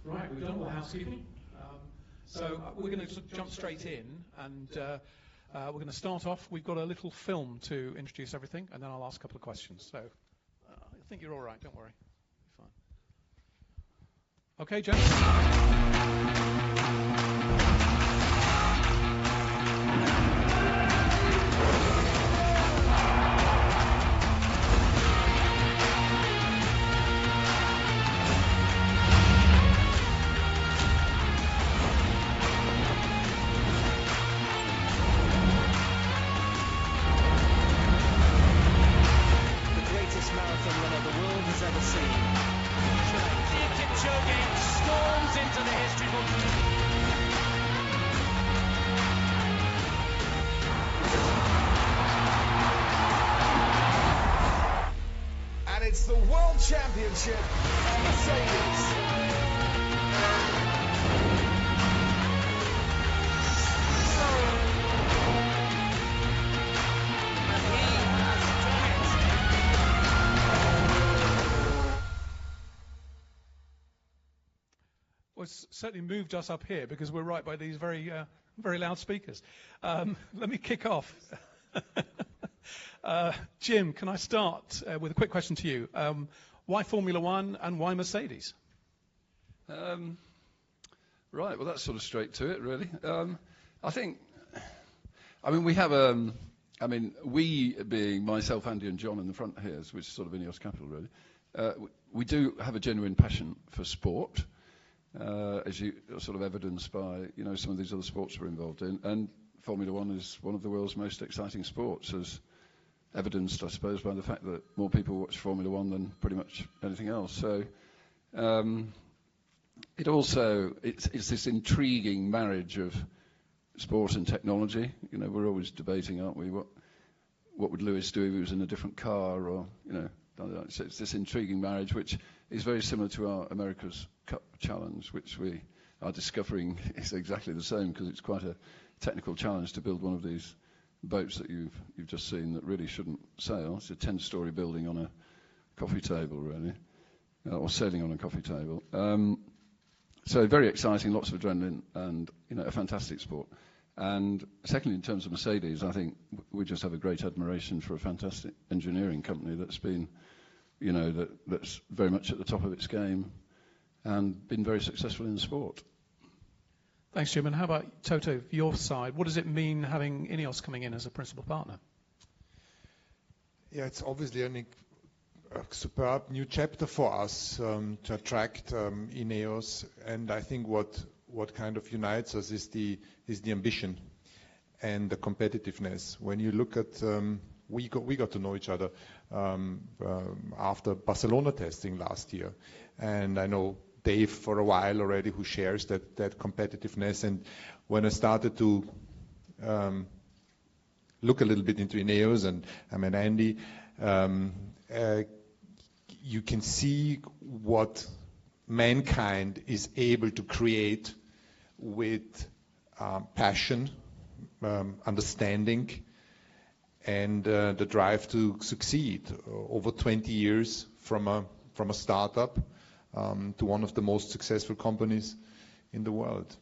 Right, we've done all the housekeeping. So we're going to jump straight in, and we're going to start off. We've got a little film to introduce everything, and then I'll ask a couple of questions. So I think you're all right, don't worry. Fine. Okay, James. It's the World Championship on Mercedes. And he has done it. Well, it's certainly moved us up here because we're right by these very loud speakers. Let me kick off. Jim, can I start with a quick question to you? Why Formula One and why Mercedes? Right, well, that's sort of straight to it, really. We have, we being myself, Andy and John in the front here, which is sort of Ineos Capital, really, we do have a genuine passion for sport, as you sort of evidenced by, some of these other sports we're involved in. And Formula One is one of the world's most exciting sports, as evidenced, I suppose, by the fact that more people watch Formula One than pretty much anything else. So it's this intriguing marriage of sport and technology. We're always debating, aren't we? What would Lewis do if he was in a different car, or so it's this intriguing marriage, which is very similar to our America's Cup Challenge, which we are discovering is exactly the same, because it's quite a technical challenge to build one of these boats that you've just seen that really shouldn't sail. It's a 10-story building on a coffee table, really, or sailing on a coffee table. So very exciting, lots of adrenaline, and a fantastic sport. And secondly, in terms of Mercedes, I think we just have a great admiration for a fantastic engineering company that's been, that's very much at the top of its game and been very successful in the sport. Thanks, Jim. And how about Toto, your side? What does it mean having Ineos coming in as a principal partner? Yeah, it's obviously a superb new chapter for us to attract Ineos, and I think what kind of unites us is the ambition and the competitiveness. When you look at we got to know each other after Barcelona testing last year, and I know Dave for a while already, who shares that competitiveness. And when I started to look a little bit into Ineos and Andy, you can see what mankind is able to create with passion, understanding, and the drive to succeed over 20 years from a startup to one of the most successful companies in the world.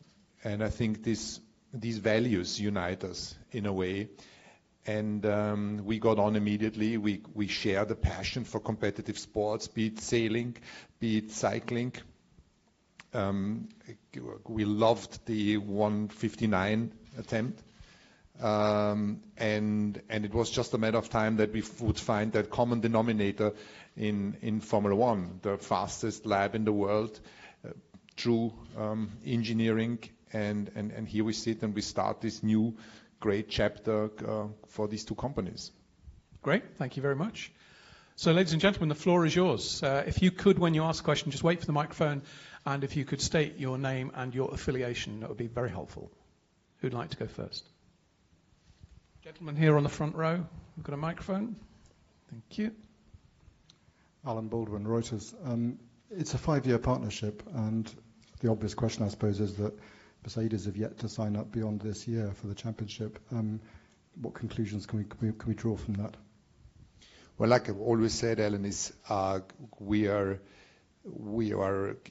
And I think these values unite us in a way. And we got on immediately. We share the passion for competitive sports, be it sailing, be it cycling. We loved the 159 attempt. And it was just a matter of time that we would find that common denominator in Formula One, the fastest lap in the world, true engineering, and here we sit and we start this new great chapter for these two companies. Great, thank you very much. So, ladies and gentlemen, the floor is yours. If you could, when you ask a question, just wait for the microphone, and if you could state your name and your affiliation, that would be very helpful. Who'd like to go first? Gentleman here on the front row, we've got a microphone. Thank you. Alan Baldwin, Reuters. It's a 5-year partnership, and the obvious question, I suppose, is that Mercedes have yet to sign up beyond this year for the championship. What conclusions can we draw from that? Well, like I've always said, Alan, is we are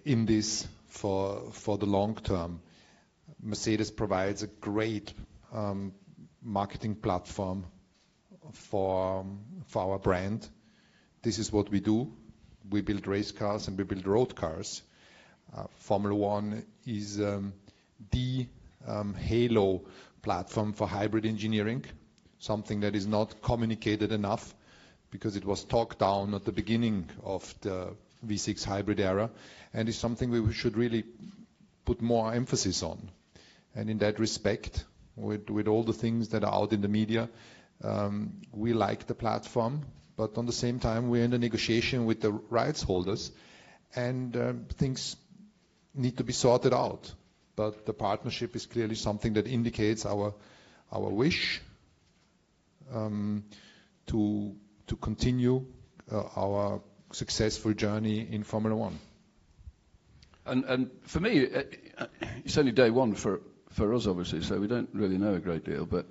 in this for the long term. Mercedes provides a great marketing platform for our brand. This is what we do. We build race cars and we build road cars. Formula One is the halo platform for hybrid engineering, something that is not communicated enough because it was talked down at the beginning of the V6 hybrid era, and is something we should really put more emphasis on. And in that respect, with all the things that are out in the media, we like the platform, but on the same time we're in the negotiation with the rights holders, and things need to be sorted out. But the partnership is clearly something that indicates our wish to continue our successful journey in Formula One. And for me, it's only day one for us, obviously, so we don't really know a great deal. But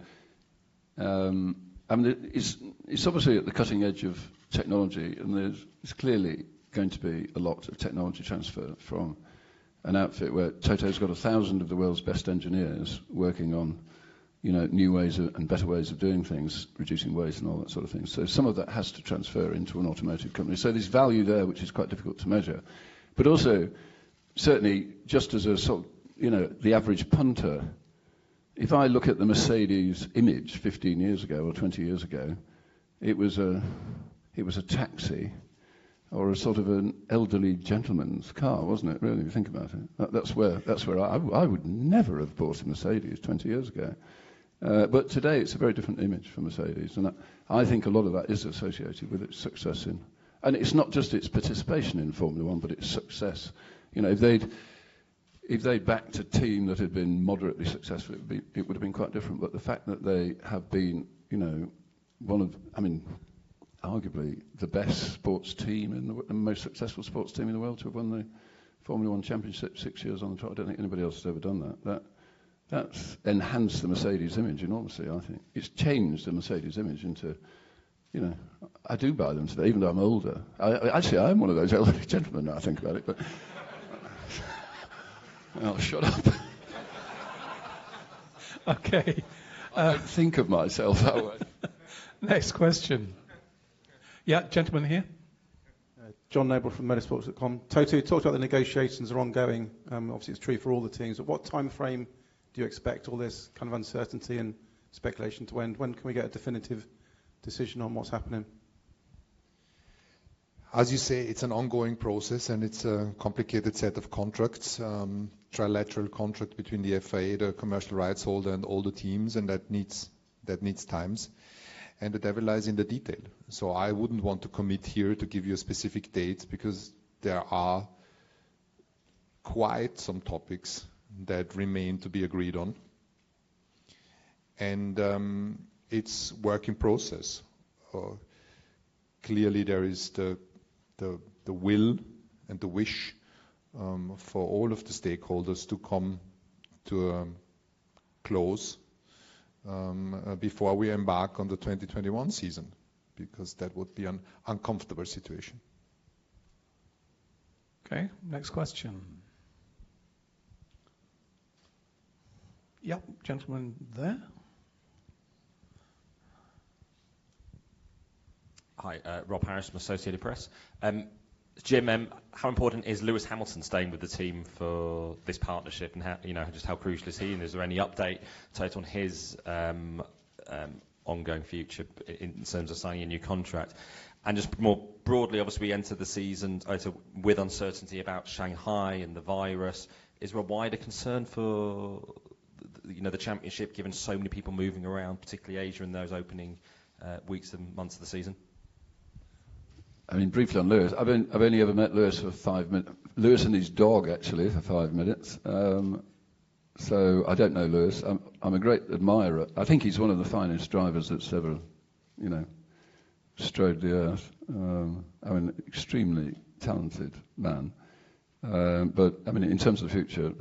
I mean, it's obviously at the cutting edge of technology, and there's clearly going to be a lot of technology transfer from an outfit where Toto's got 1,000 of the world's best engineers working on, new ways and better ways of doing things, reducing waste and all that sort of thing. So some of that has to transfer into an automotive company. So there's value there, which is quite difficult to measure. But also, certainly, just as a sort of, the average punter, if I look at the Mercedes image 15 years ago or 20 years ago, it was a taxi or a sort of an elderly gentleman's car, wasn't it, really, if you think about it? That's where I would never have bought a Mercedes 20 years ago. But today it's a very different image for Mercedes, and I think a lot of that is associated with its success in, and it's not just its participation in Formula One, but its success. If they'd backed a team that had been moderately successful, it would have been quite different. But the fact that they have been, arguably the best sports team and the most successful sports team in the world to have won the Formula One championship 6 years on the trot. I don't think anybody else has ever done that. That's enhanced the Mercedes image enormously, I think. It's changed the Mercedes image into, I do buy them today, even though I'm older. I'm one of those elderly gentlemen now I think about it, but I'll shut up. Okay. I don't think of myself that way. Next question. Yeah, gentleman here. John Noble from motorsports.com. Toto, you talked about the negotiations are ongoing. Obviously, it's true for all the teams. At what time frame do you expect all this kind of uncertainty and speculation to end? When can we get a definitive decision on what's happening? As you say, it's an ongoing process, and it's a complicated set of contracts, trilateral contract between the FIA, the commercial rights holder, and all the teams, and that needs times. And the devil lies in the detail. So I wouldn't want to commit here to give you a specific date, because there are quite some topics that remain to be agreed on. And it's work in process. Clearly there is the will and the wish for all of the stakeholders to come to a close before we embark on the 2021 season, because that would be an uncomfortable situation. Okay, next question. Yep, gentleman there. Hi, Rob Harris from Associated Press. Jim, how important is Lewis Hamilton staying with the team for this partnership, and how crucial is he? And is there any update on his ongoing future in terms of signing a new contract? And just more broadly, obviously we entered the season with uncertainty about Shanghai and the virus. Is there a wider concern for the championship, given so many people moving around, particularly Asia, in those opening weeks and months of the season? I mean, briefly on Lewis, I've only ever met Lewis for 5 minutes. Lewis and his dog, actually, for 5 minutes. So I don't know Lewis. I'm a great admirer. I think he's one of the finest drivers that's ever, strode the earth. Extremely talented man. But in terms of the future,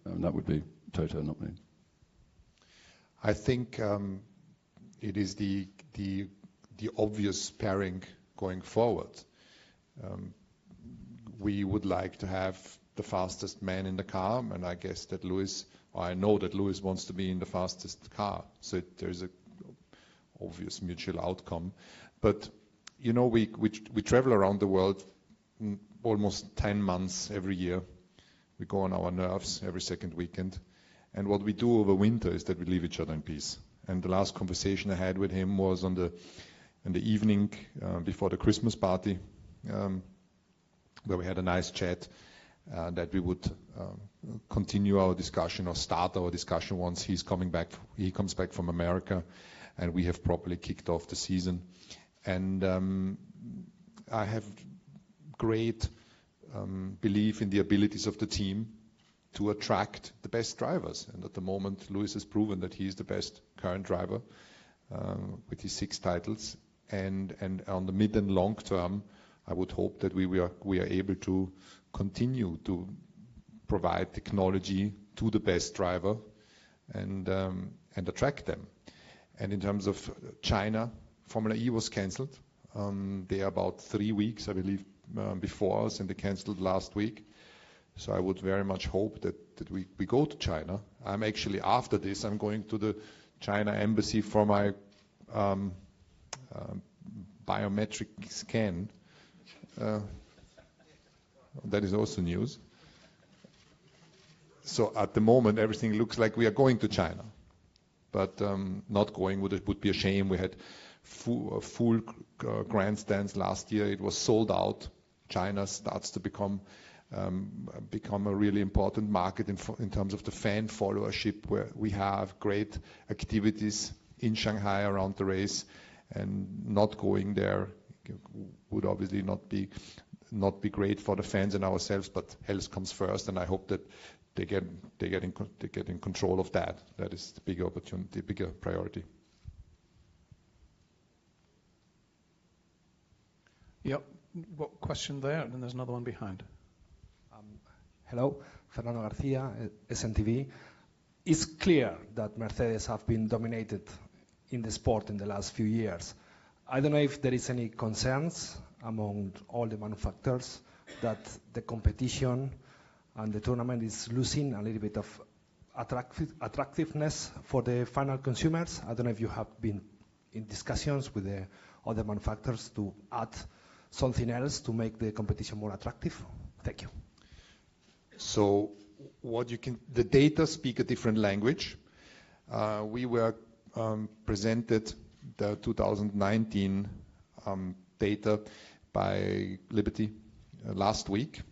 that would be Toto, not me. I think it is the obvious pairing going forward. we would like to have the fastest man in the car, and I guess that I know that Lewis wants to be in the fastest car. So there's a obvious mutual outcome. But we travel around the world almost 10 months every year. We go on our nerves every second weekend. And what we do over winter is that we leave each other in peace. And the last conversation I had with him was in the evening before the Christmas party, where we had a nice chat, that we would continue our discussion or start our discussion once he comes back from America, and we have properly kicked off the season. And I have great belief in the abilities of the team to attract the best drivers. And at the moment, Lewis has proven that he is the best current driver with his 6 titles. And on the mid and long term, I would hope that we are able to continue to provide technology to the best driver and attract them. And in terms of China, Formula E was cancelled. They are about 3 weeks, I believe, before us, and they cancelled last week. So I would very much hope that we go to China. I'm actually, after this, I'm going to the China embassy for my biometric scan. That is also news. So at the moment, everything looks like we are going to China. But not going would be a shame. We had full grandstands last year. It was sold out. China starts to become a really important market in terms of the fan followership, where we have great activities in Shanghai around the race, and not going there would obviously not be great for the fans and ourselves, but health comes first, and I hope that they get in control of that. That is the bigger opportunity, bigger priority. Yep. What question there? And then there's another one behind. Hello, Fernando Garcia, SNTV. It's clear that Mercedes have been dominated in the sport in the last few years. I don't know if there is any concerns among all the manufacturers that the competition and the tournament is losing a little bit of attractiveness for the final consumers. I don't know if you have been in discussions with the other manufacturers to add something else to make the competition more attractive. Thank you. So the data speak a different language. We were presented the 2019 data by Liberty last week,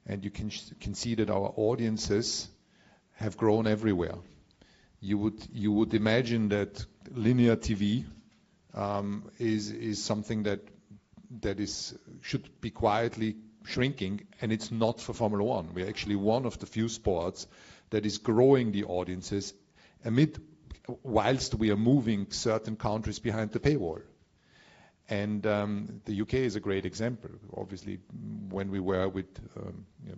and you can see that our audiences have grown everywhere. You would imagine that linear TV is something that should be quietly shrinking, and it's not for Formula One. We're actually one of the few sports that is growing the audiences whilst we are moving certain countries behind the paywall. And the UK is a great example. Obviously, when we were with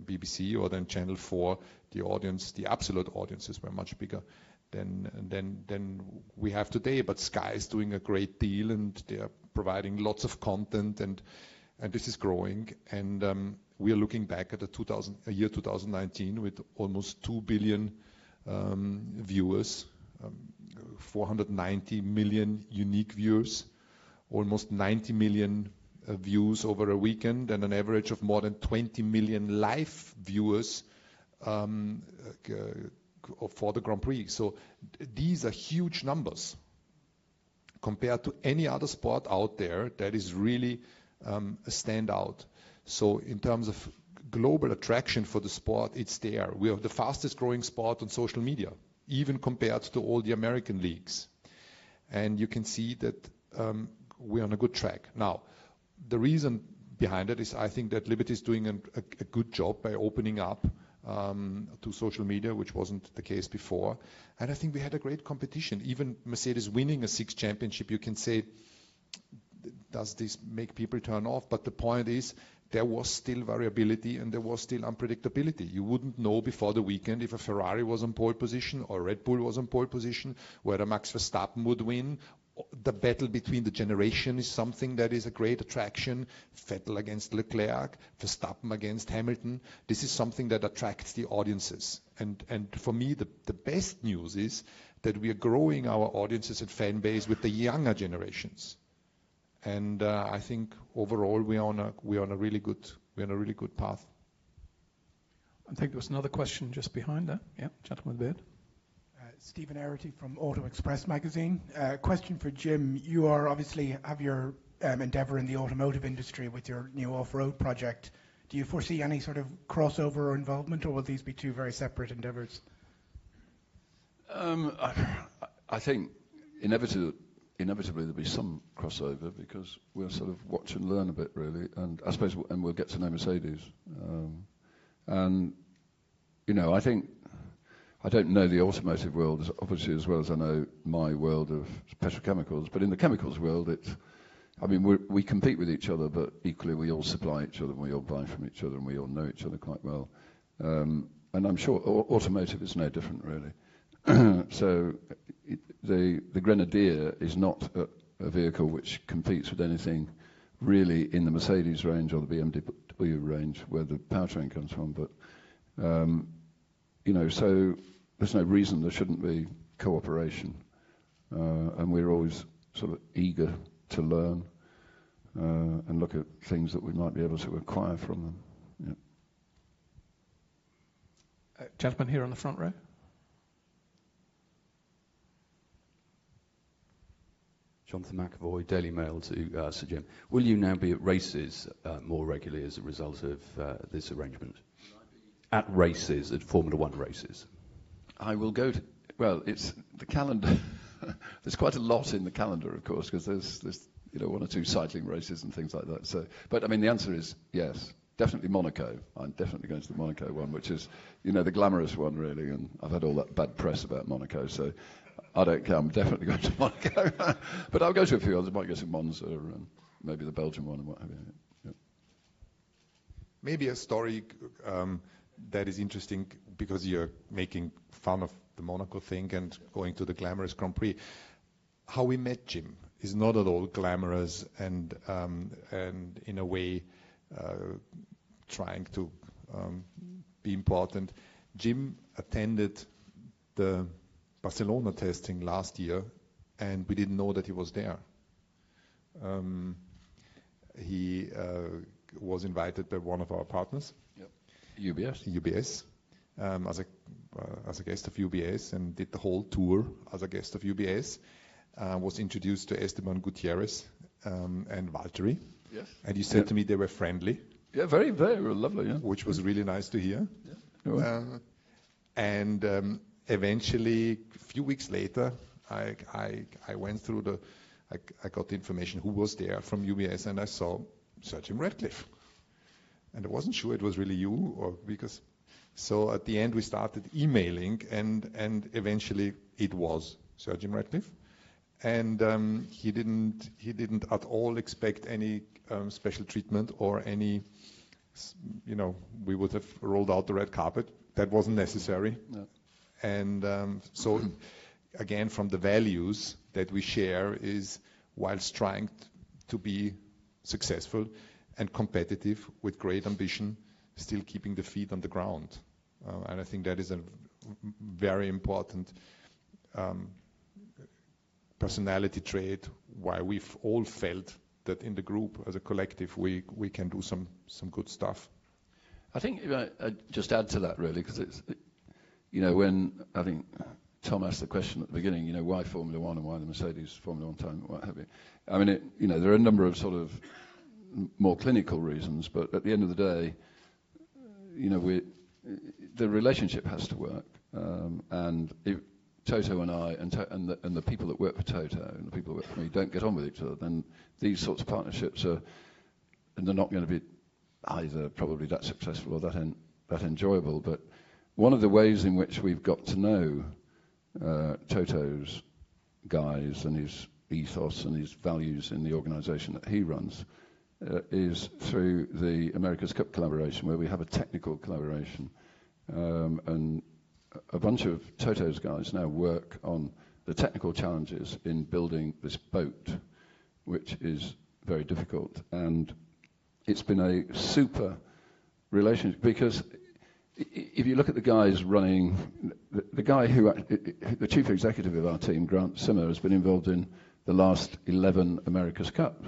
BBC or then Channel 4, the absolute audiences were much bigger than we have today. But Sky is doing a great deal, and they are providing lots of content, and this is growing. And we are looking back at a year 2019 with almost 2 billion viewers, 490 million unique viewers, almost 90 million views over a weekend, and an average of more than 20 million live viewers for the Grand Prix. So these are huge numbers compared to any other sport out there. That is really a standout. So in terms of global attraction for the sport, it's there. We are the fastest growing sport on social media, even compared to all the American leagues. And you can see that we're on a good track. Now, the reason behind it is I think that Liberty is doing a good job by opening up to social media, which wasn't the case before. And I think we had a great competition. Even Mercedes winning a 6th championship, you can say, does this make people turn off? But the point is, there was still variability and there was still unpredictability. You wouldn't know before the weekend if a Ferrari was on pole position or Red Bull was on pole position, whether Max Verstappen would win, the battle between the generation is something that is a great attraction. Vettel against Leclerc, Verstappen against Hamilton. This is something that attracts the audiences. And for me, the best news is that we are growing our audiences and fan base with the younger generations. And I think overall we are on a really good path. I think there was another question just behind there. Yeah, gentleman with the beard. Stephen Arity from Auto Express magazine. Question for Jim. You are obviously have your endeavour in the automotive industry with your new off-road project. Do you foresee any sort of crossover or involvement, or will these be two very separate endeavours? I think inevitably there'll be some crossover because we'll sort of watch and learn a bit, really, and I suppose we'll get to know Mercedes. And I think. I don't know the automotive world obviously as well as I know my world of petrochemicals, but in the chemicals world, we compete with each other, but equally we all supply each other, and we all buy from each other, and we all know each other quite well. And I'm sure automotive is no different, really. So the Grenadier is not a vehicle which competes with anything really in the Mercedes range or the BMW range where the powertrain comes from, but so there's no reason there shouldn't be cooperation, and we're always sort of eager to learn and look at things that we might be able to acquire from them. Yeah. Gentleman here on the front row. Jonathan McAvoy, Daily Mail to Sir Jim. Will you now be at races more regularly as a result of this arrangement? At races, at Formula 1 races? I will go to, it's the calendar. There's quite a lot in the calendar, of course, because there's one or two cycling races and things like that. So, but I mean, the answer is yes, definitely Monaco. I'm definitely going to the Monaco one, which is, the glamorous one, really. And I've had all that bad press about Monaco, so I don't care. I'm definitely going to Monaco. But I'll go to a few others. I might go to Monza and maybe the Belgian one and what have you. Yeah. Maybe a story that is interesting because you're making fun of the Monaco thing and going to the glamorous Grand Prix. How we met Jim is not at all glamorous and in a way trying to be important. Jim attended the Barcelona testing last year and we didn't know that he was there. He was invited by one of our partners. UBS, as a guest of UBS, and did the whole tour as a guest of UBS. Was introduced to Esteban Gutierrez and Valtteri. Yes. And you said to me they were friendly. Yeah, very, very lovely. Yeah. Which was really nice to hear. Yeah. And eventually, a few weeks later, I went through I got the information who was there from UBS, and I saw Sir Jim Ratcliffe. And I wasn't sure it was really you, or because. So at the end we started emailing, and eventually it was Sir Jim Ratcliffe, and he didn't at all expect any special treatment or any, we would have rolled out the red carpet. That wasn't necessary. No. And so again, from the values that we share is whilst trying to be successful and competitive with great ambition, still keeping the feet on the ground. And I think that is a very important personality trait, why we've all felt that in the group as a collective we can do some good stuff. I think I'd just add to that really, because it's, when I think Tom asked the question at the beginning, why Formula 1 and why the Mercedes Formula 1 time, what have you. I mean, there are a number of sort of more clinical reasons, but at the end of the day, the relationship has to work, and if Toto and I and the people that work for Toto and the people that work for me don't get on with each other, then these sorts of partnerships they're not going to be either probably that successful or that enjoyable. But one of the ways in which we've got to know Toto's guys and his ethos and his values in the organisation that he runs is through the America's Cup collaboration, where we have a technical collaboration, and a bunch of Toto's guys now work on the technical challenges in building this boat, which is very difficult. And it's been a super relationship, because if you look at the guys running, the guy the chief executive of our team, Grant Simmer, has been involved in the last 11 America's Cup.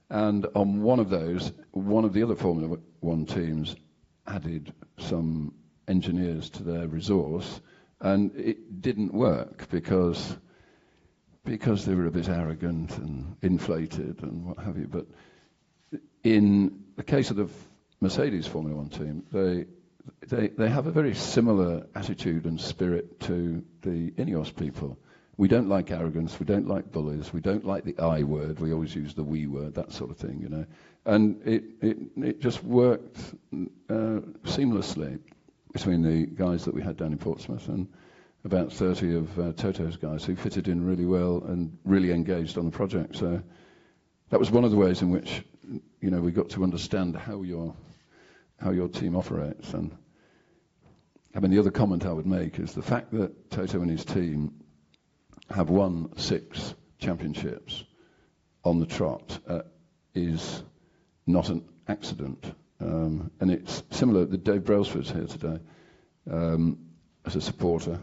And on one of those, one of the other Formula One teams added some engineers to their resource, and it didn't work because they were a bit arrogant and inflated and what have you. But in the case of the Mercedes Formula One team, they have a very similar attitude and spirit to the Ineos people. We don't like arrogance, we don't like bullies, we don't like the I word, we always use the we word, that sort of thing, you know. And it just worked seamlessly between the guys that we had down in Portsmouth and about 30 of Toto's guys who fitted in really well and really engaged on the project. So that was one of the ways in which, you know, we got to understand how your team operates. And I mean, the other comment I would make is the fact that Toto and his team have won 6 championships on the trot is not an accident. And it's similar that Dave Brailsford's here today as a supporter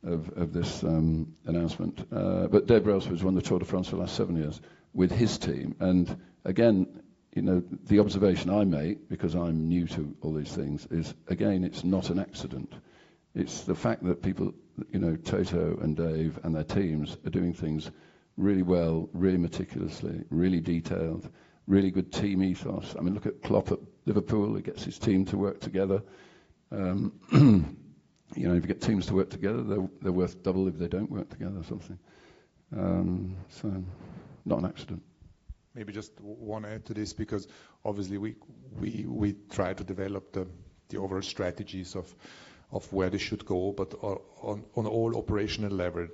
of this announcement. But Dave Brailsford's won the Tour de France for the last 7 years with his team. And again, you know, the observation I make, because I'm new to all these things, is, again, it's not an accident. It's the fact that people, you know, Toto and Dave and their teams are doing things really well, really meticulously, really detailed, really good team ethos. I mean, look at Klopp at Liverpool. He gets his team to work together. You know, if you get teams to work together, they're worth double if they don't work together or something. So, not an accident. Maybe just one add to this, because obviously we try to develop the overall strategies of where they should go, but on all operational level,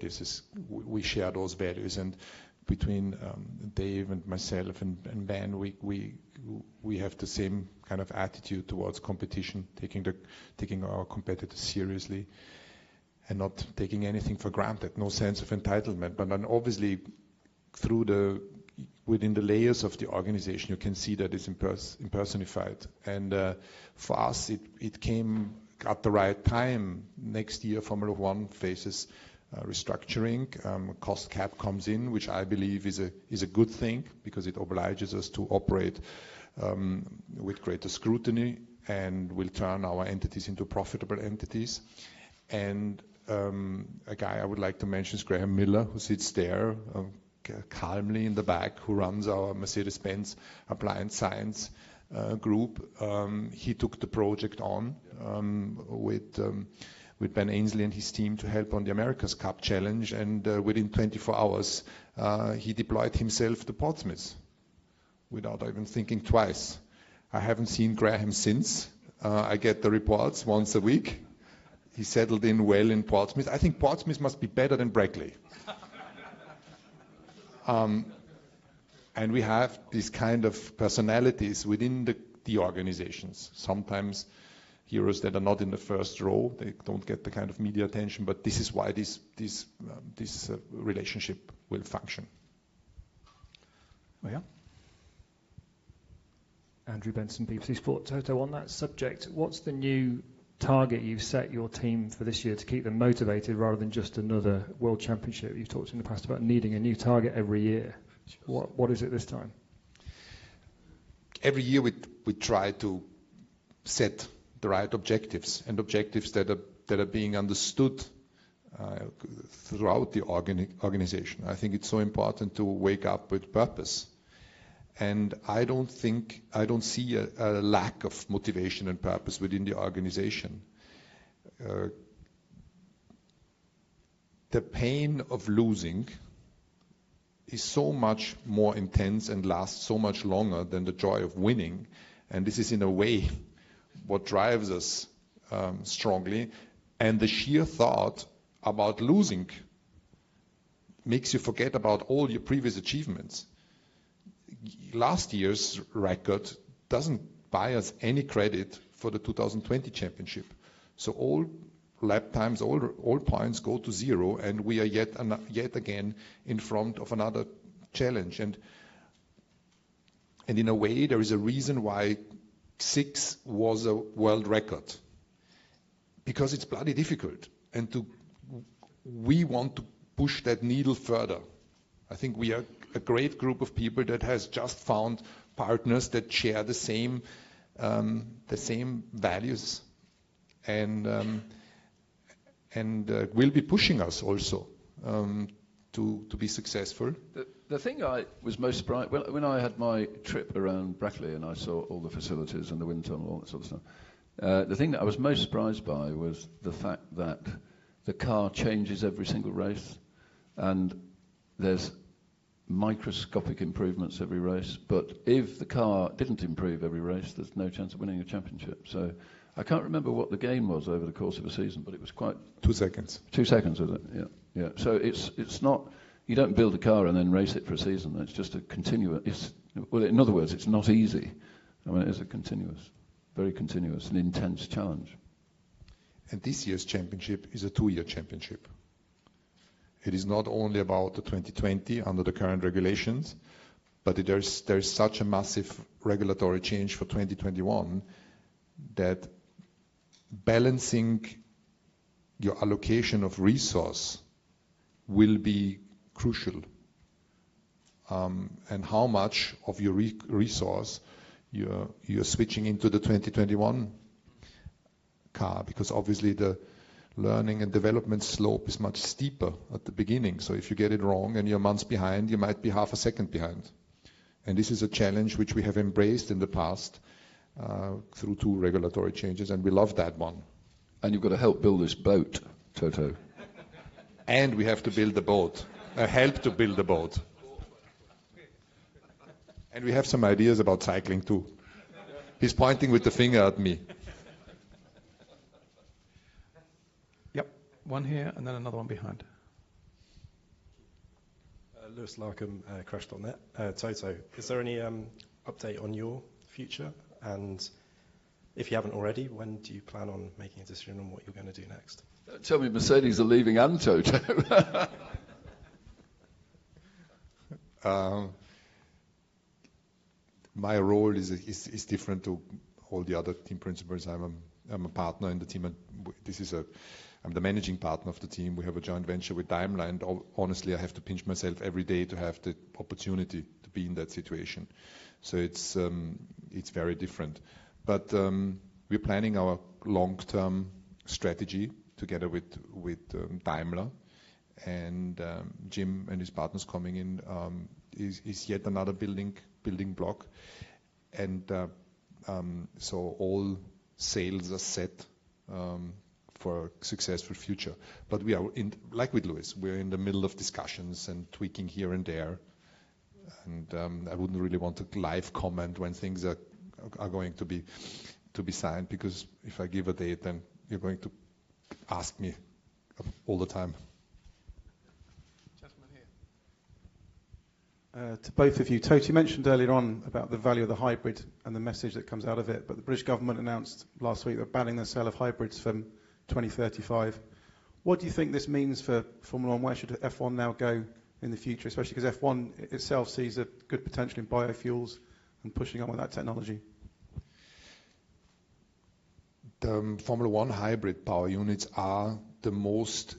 we share those values, and between Dave and myself and Ben, we have the same kind of attitude towards competition, taking our competitors seriously, and not taking anything for granted. No sense of entitlement, but then obviously within the layers of the organization, you can see that it's impersonified. And for us, it came at the right time. Next year, Formula One faces restructuring. Cost cap comes in, which I believe is a good thing, because it obliges us to operate with greater scrutiny and will turn our entities into profitable entities. And a guy I would like to mention is Graham Miller, who sits there calmly in the back, who runs our Mercedes-Benz Appliance Science group. He took the project on with Ben Ainsley and his team to help on the America's Cup Challenge, and within 24 hours he deployed himself to Portsmouth without even thinking twice. I haven't seen Graham since. I get the reports once a week. He settled in well in Portsmouth. I think Portsmouth must be better than Brackley. And we have these kind of personalities within the organizations. Sometimes heroes that are not in the first row, they don't get the kind of media attention, but this is why this relationship will function. Oh, yeah. Andrew Benson, BBC Sport. Toto, on that subject, what's the new target you've set your team for this year to keep them motivated rather than just another World Championship? You've talked in the past about needing a new target every year. What is it this time? Every year we try to set the right objectives, and objectives that are being understood throughout the organization. I think it's so important to wake up with purpose. And I don't see a lack of motivation and purpose within the organization. The pain of losing is so much more intense and lasts so much longer than the joy of winning. And this is in a way what drives us strongly. And the sheer thought about losing makes you forget about all your previous achievements. Last year's record doesn't buy us any credit for the 2020 championship. So all lap times, all points go to zero, and we are yet again in front of another challenge. And in a way, there is a reason why 6 was a world record, because it's bloody difficult, and we want to push that needle further. I think we are a great group of people that has just found partners that share the same values, and will be pushing us also to be successful. The thing I was most surprised when I had my trip around Brackley and I saw all the facilities and the wind tunnel, all that sort of stuff. The thing that I was most surprised by was the fact that the car changes every single race, and there's microscopic improvements every race. But if the car didn't improve every race, there's no chance of winning a championship. So I can't remember what the gain was over the course of a season, but it was quite 2 seconds. 2 seconds, was it? Yeah. So it's not. You don't build a car and then race it for a season. It's just a continuous. In other words, it's not easy. I mean, it is a very continuous and intense challenge. And this year's championship is a 2-year championship. It is not only about the 2020 under the current regulations, but there's such a massive regulatory change for 2021 that balancing your allocation of resource will be crucial. And how much of your resource you're switching into the 2021 car, because obviously the learning and development slope is much steeper at the beginning. So if you get it wrong and you're months behind, you might be half a second behind. And this is a challenge which we have embraced in the past through 2 regulatory changes, and we love that one. And you've got to help build this boat, Toto. And we have to build the boat, help to build the boat. And we have some ideas about cycling too. He's pointing with the finger at me. Yep, one here and then another one behind. Lewis Larkham, Crash.net. Toto, is there any update on your future? And if you haven't already, when do you plan on making a decision on what you're going to do next? Tell me Mercedes are leaving and Toto. My role is different to all the other team principals. I'm a partner in the team, and I'm the managing partner of the team. We have a joint venture with Daimler, and honestly, I have to pinch myself every day to have the opportunity to be in that situation. So it's very different. But we're planning our long-term strategy together with Daimler, and Jim and his partners coming in is yet another building block, and so all sails are set for a successful future. But we are like with Lewis, we're in the middle of discussions and tweaking here and there, and I wouldn't really want to live comment when things are going to be signed, because if I give a date, then you're going to ask me all the time. To both of you, Toto, you mentioned earlier on about the value of the hybrid and the message that comes out of it, but the British government announced last week they're banning the sale of hybrids from 2035. What do you think this means for Formula 1? Where should F1 now go in the future, especially because F1 itself sees a good potential in biofuels and pushing on with that technology? The Formula 1 hybrid power units are the most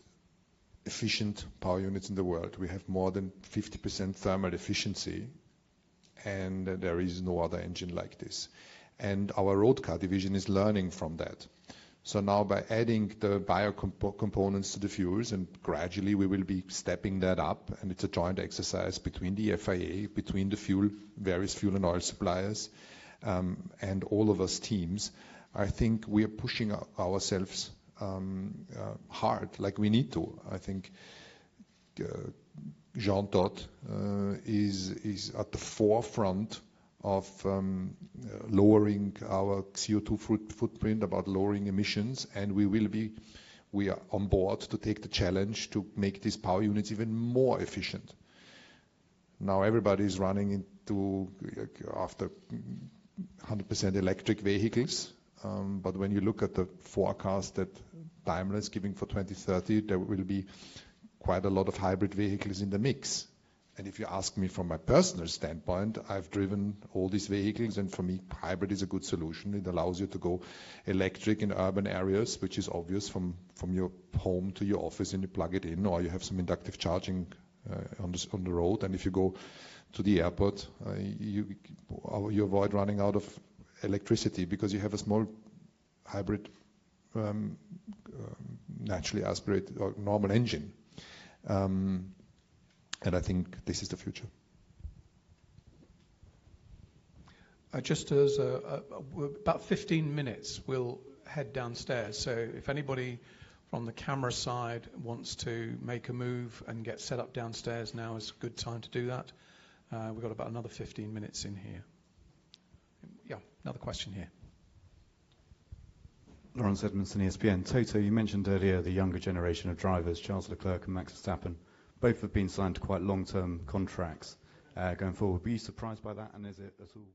efficient power units in the world. We have more than 50% thermal efficiency, and there is no other engine like this. And our road car division is learning from that. So now by adding the bio components to the fuels, and gradually we will be stepping that up, and it's a joint exercise between the FIA, between the various fuel and oil suppliers, and all of us teams. I think we are pushing ourselves hard, like we need to. I think Jean Todt is at the forefront of lowering our CO2 footprint, about lowering emissions, and we are on board to take the challenge to make these power units even more efficient. Now everybody is running after 100% electric vehicles, but when you look at the forecast that Daimler is giving for 2030, there will be quite a lot of hybrid vehicles in the mix. And if you ask me from my personal standpoint, I've driven all these vehicles, and for me, hybrid is a good solution. It allows you to go electric in urban areas, which is obvious from your home to your office, and you plug it in, or you have some inductive charging on the road. And if you go to the airport, you avoid running out of electricity because you have a small hybrid naturally aspirated or normal engine. And I think this is the future. Just as about 15 minutes, we'll head downstairs. So if anybody from the camera side wants to make a move and get set up downstairs, now is a good time to do that. We've got about another 15 minutes in here. Yeah, another question here. Lawrence Edmondson, ESPN. Toto, you mentioned earlier the younger generation of drivers, Charles Leclerc and Max Verstappen. Both have been signed to quite long-term contracts going forward. Were you surprised by that, and is it at all disappointing?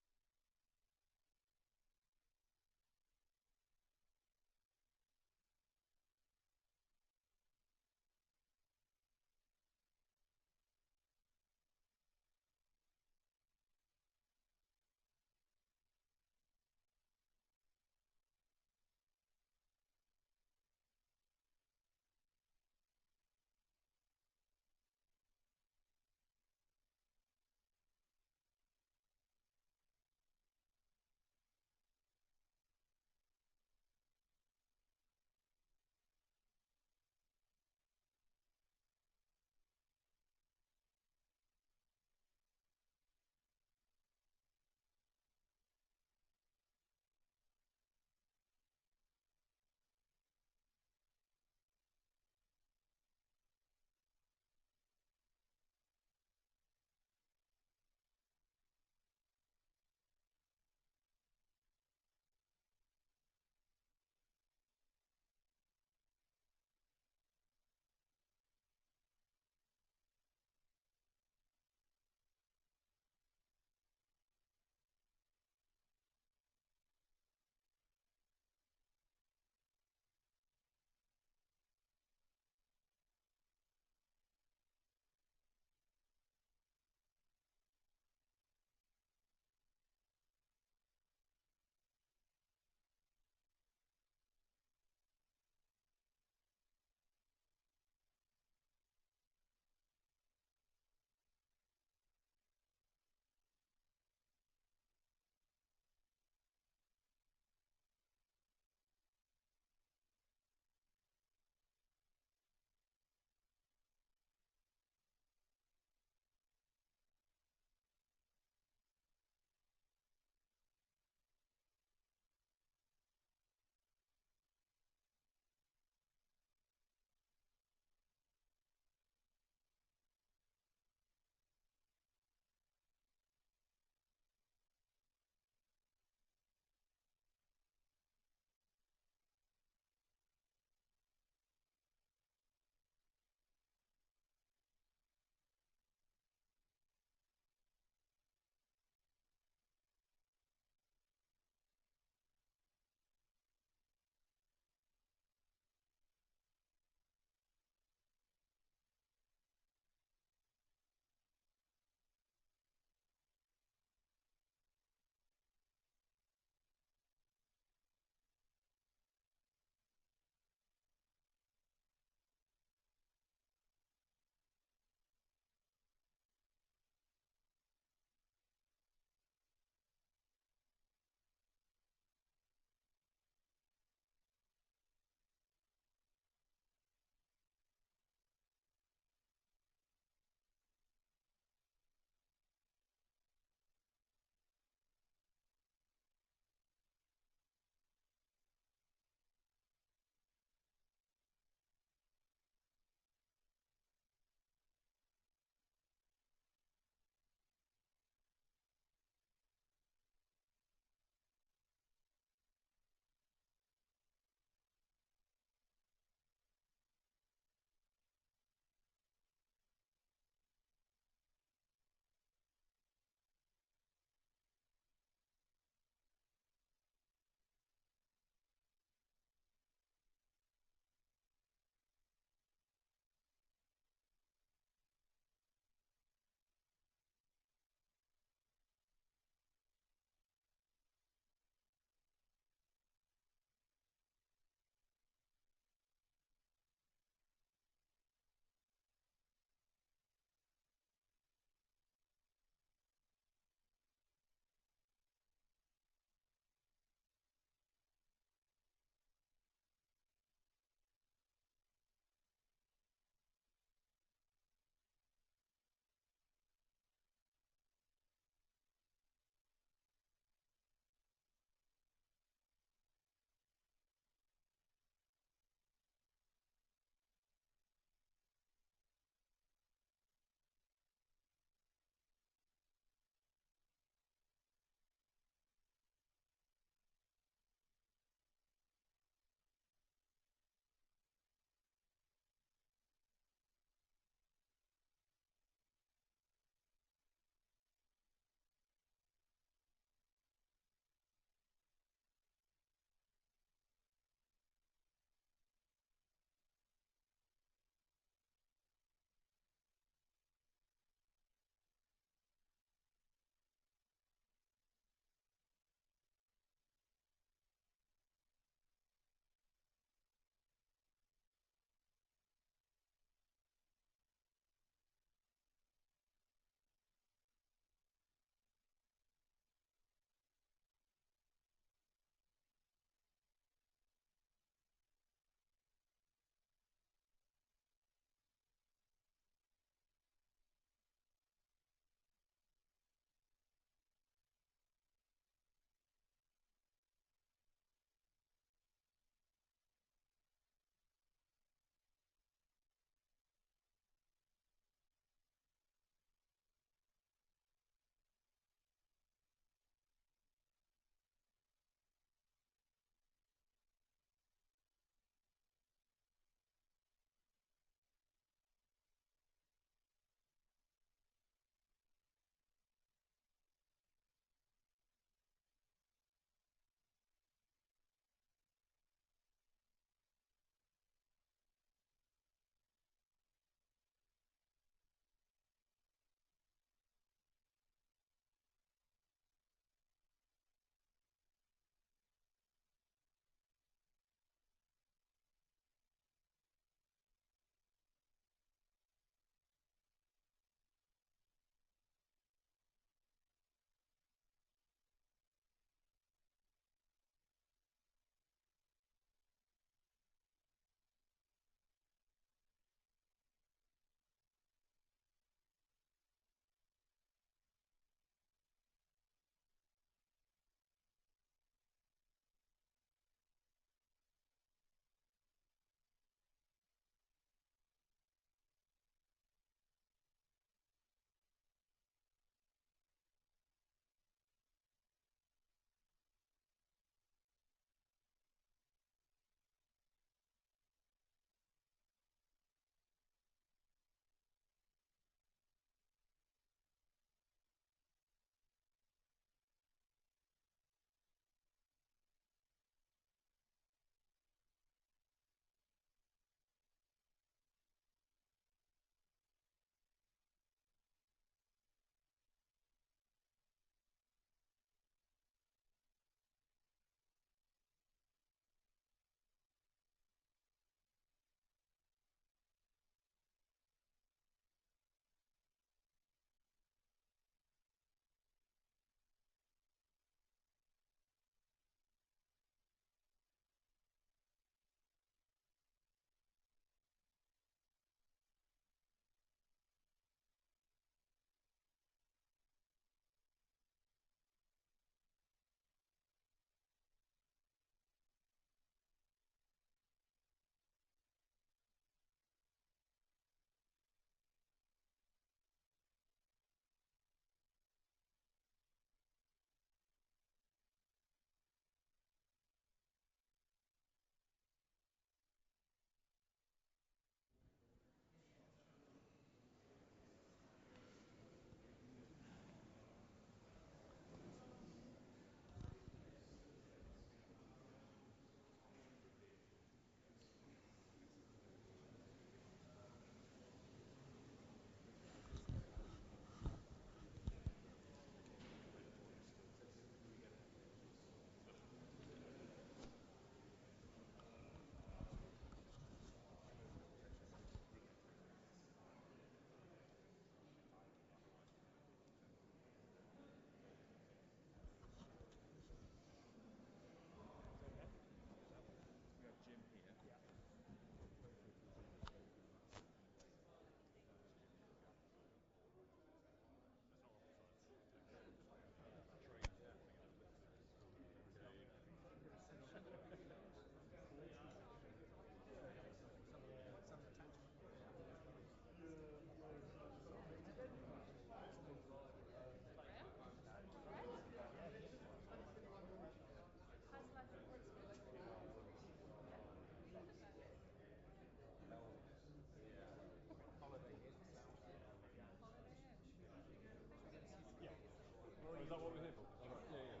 is that what we're here for? All right. Yeah, yeah.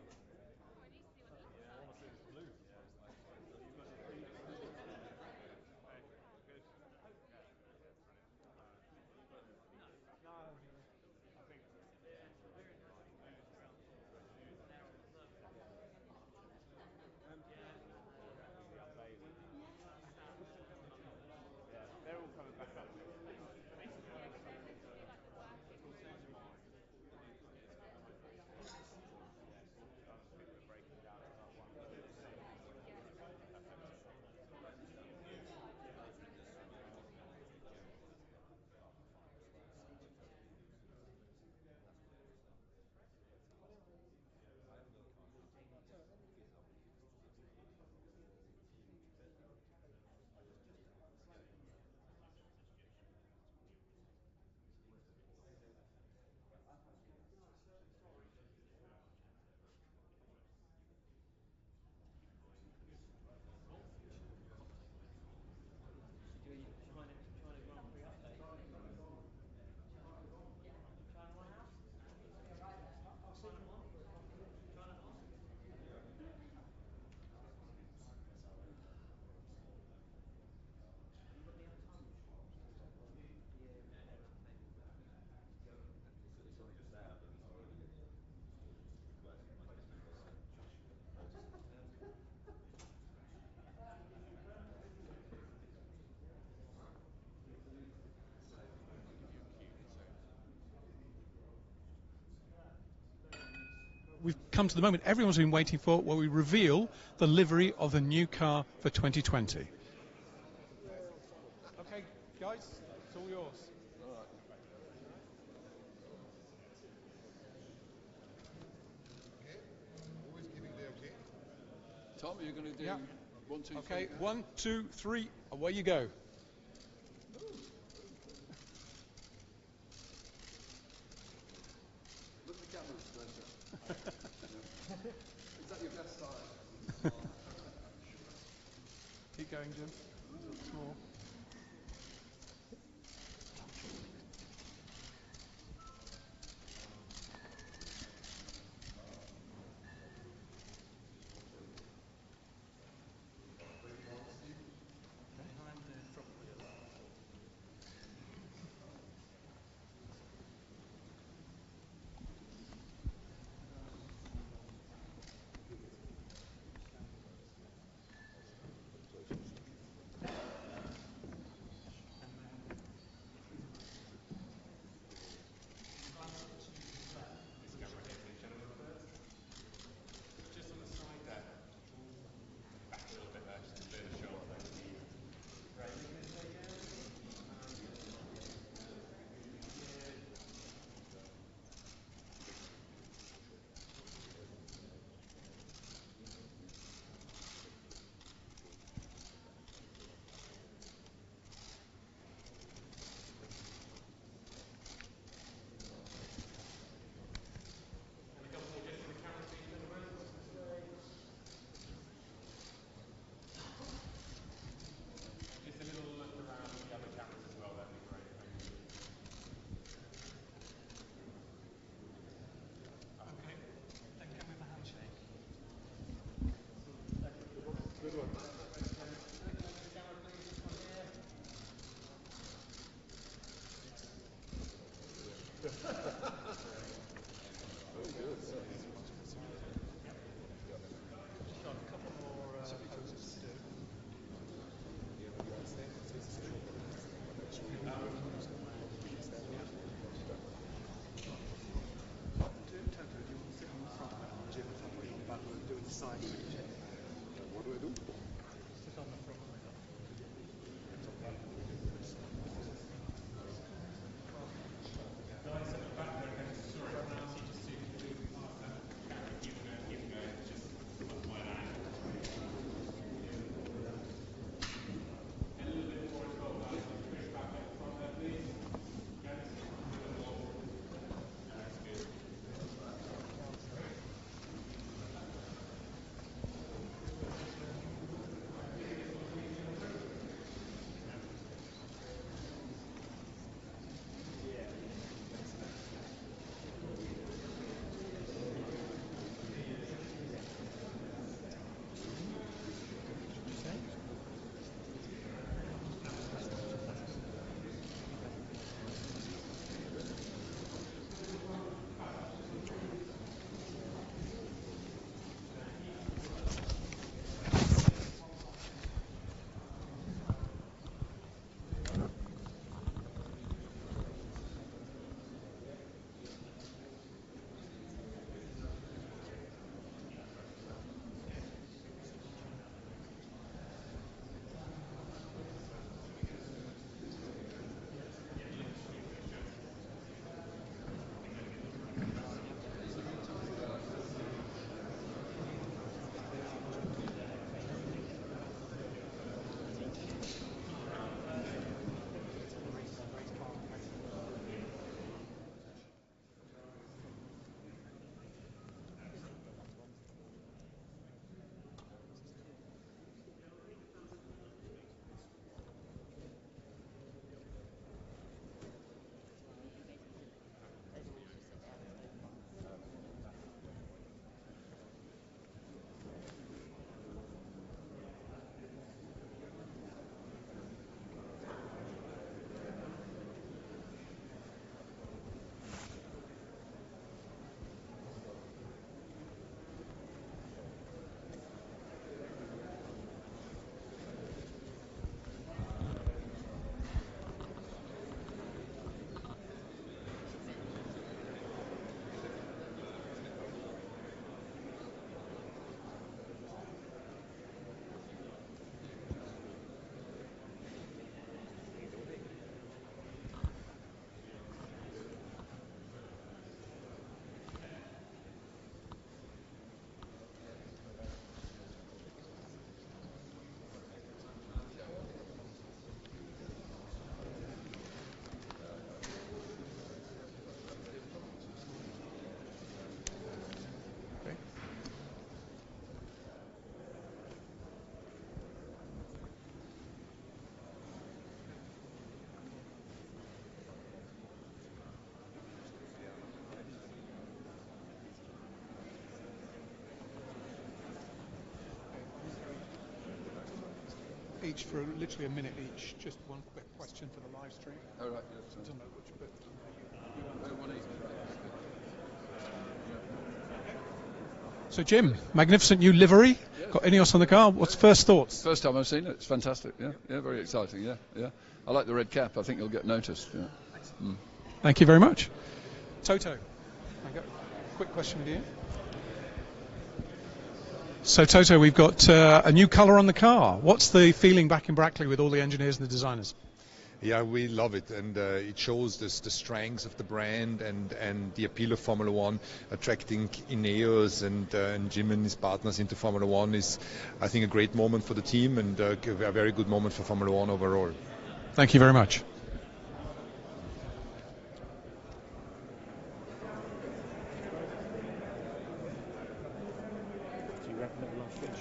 Yeah, I want to see this blue. They're all coming back up. We've come to the moment everyone's been waiting for, where we reveal the livery of the new car for 2020. Okay, guys, it's all yours. Okay. Always giving the okay. Tom, you're going to do 1, 2, 3. Okay, 1, 2, 3, away you go. Look at the cameras, Spencer. Is that your best side? Keep going, Jim. More. Just on the side there. Back a little bit there, just to clear the shot. Just a little look around the other cameras as well, that'd be great. Thank you. Okay, then come with a handshake. Good one. Very good. Just got a couple more poses to do. Toto, do you want to sit on the front and Jim is on the back and doing the side switch? What do I do? Sit on the front. Guys at the back there, again, sorry, can I ask you just to move past that camera, keep going, just much wide angle. And a little bit more as well, guys. If you push back at the front there, please. Yes, a little more. That's good. each for literally a minute each. Just one quick question for the live stream. Oh, right, yes. I don't know which bit. So, Jim, magnificent new livery. Yes. Got Ineos on the car. What's first thoughts? First time I've seen it. It's fantastic. Yeah, very exciting. Yeah. I like the red cap. I think you'll get noticed. Yeah. Mm. Thank you very much. Toto, I got a quick question with you. So, Toto, we've got a new colour on the car. What's the feeling back in Brackley with all the engineers and the designers? Yeah, we love it, and it shows the strengths of the brand and the appeal of Formula One. Attracting Ineos and Jim and his partners into Formula One is, I think, a great moment for the team and a very good moment for Formula One overall. Thank you very much. Do you reckon it will finish?